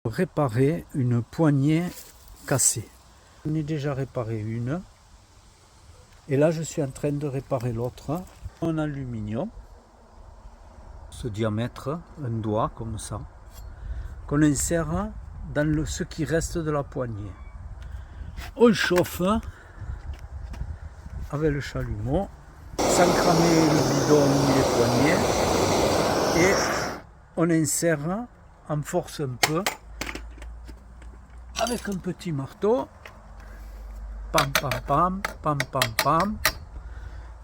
Réparer une poignée cassée. J'en ai déjà réparé une. Et là, je suis en train de réparer l'autre en aluminium. Ce diamètre, un doigt comme ça, qu'on insère dans ce qui reste de la poignée. On chauffe avec le chalumeau, sans cramer le bidon ni les poignées. Et on insère, on force un peu, avec un petit marteau, pam pam pam, pam pam pam,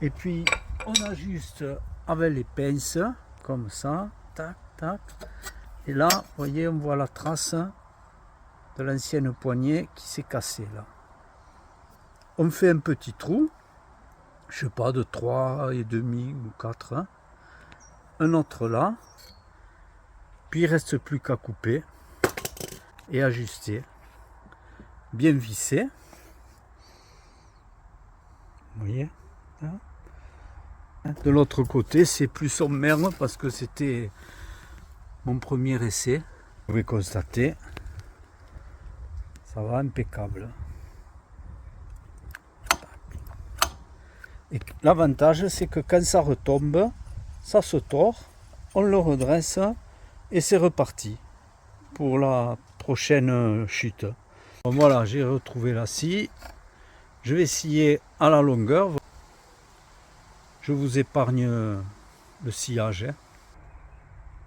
et puis on ajuste avec les pinces, comme ça, tac tac, et là, vous voyez, on voit la trace de l'ancienne poignée qui s'est cassée là. On fait un petit trou, je sais pas, de 3,5 ou 4, hein. Un autre là, puis il ne reste plus qu'à couper et ajuster. Bien vissé. Vous voyez, hein. De l'autre côté, c'est plus sommaire parce que c'était mon premier essai. Vous pouvez constater, ça va impeccable. Et l'avantage, c'est que quand ça retombe, ça se tord, on le redresse et c'est reparti pour la prochaine chute. Bon, voilà, j'ai retrouvé la scie. Je vais scier à la longueur. Je vous épargne le sciage.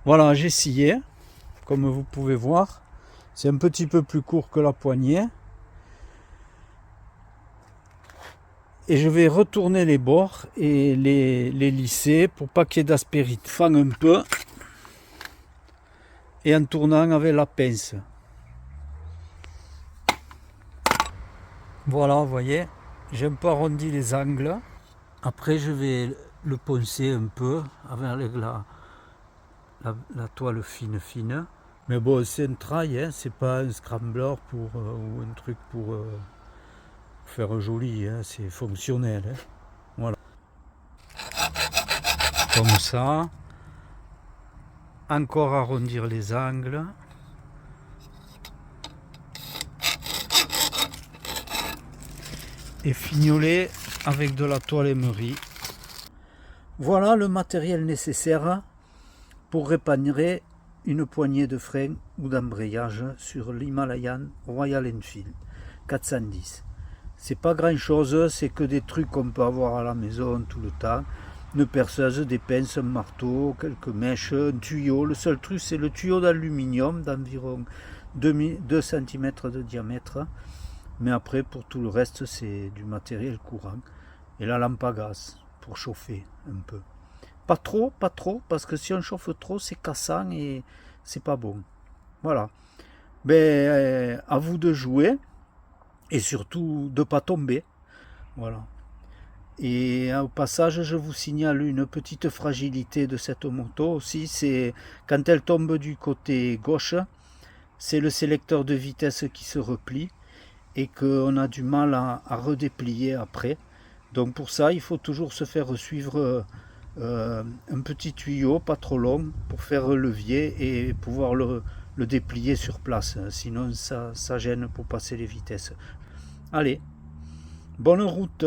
Voilà, j'ai scié. Comme vous pouvez voir, c'est un petit peu plus court que la poignée. Et je vais retourner les bords et les lisser pour pas qu'il y ait d'aspérité. Fang un peu. Et en tournant avec la pince. Voilà, vous voyez, j'ai un peu arrondi les angles. Après, je vais le poncer un peu avec la toile fine. Mais bon, c'est un trail, hein, c'est pas un scrambler ou un truc pour faire joli, hein, c'est fonctionnel. Hein. Voilà. Comme ça. Encore arrondir les angles. Et fignoler avec de la toile émerie. Voilà le matériel nécessaire pour réparer une poignée de frein ou d'embrayage sur l'Himalayan Royal Enfield 410. C'est pas grand chose, c'est que des trucs qu'on peut avoir à la maison tout le temps. Une perceuse, des pinces, un marteau, quelques mèches, un tuyau. Le seul truc, c'est le tuyau d'aluminium d'environ 2 cm de diamètre. Mais après, pour tout le reste, c'est du matériel courant. Et la lampe à gaz pour chauffer un peu. Pas trop, parce que si on chauffe trop, c'est cassant et c'est pas bon. Voilà. Ben, à vous de jouer et surtout de ne pas tomber. Voilà. Et au passage, je vous signale une petite fragilité de cette moto aussi, c'est quand elle tombe du côté gauche, c'est le sélecteur de vitesse qui se replie et qu'on a du mal à redéplier après. Donc pour ça, il faut toujours se faire suivre un petit tuyau, pas trop long, pour faire levier et pouvoir le déplier sur place. Sinon, ça gêne pour passer les vitesses. Allez, bonne route!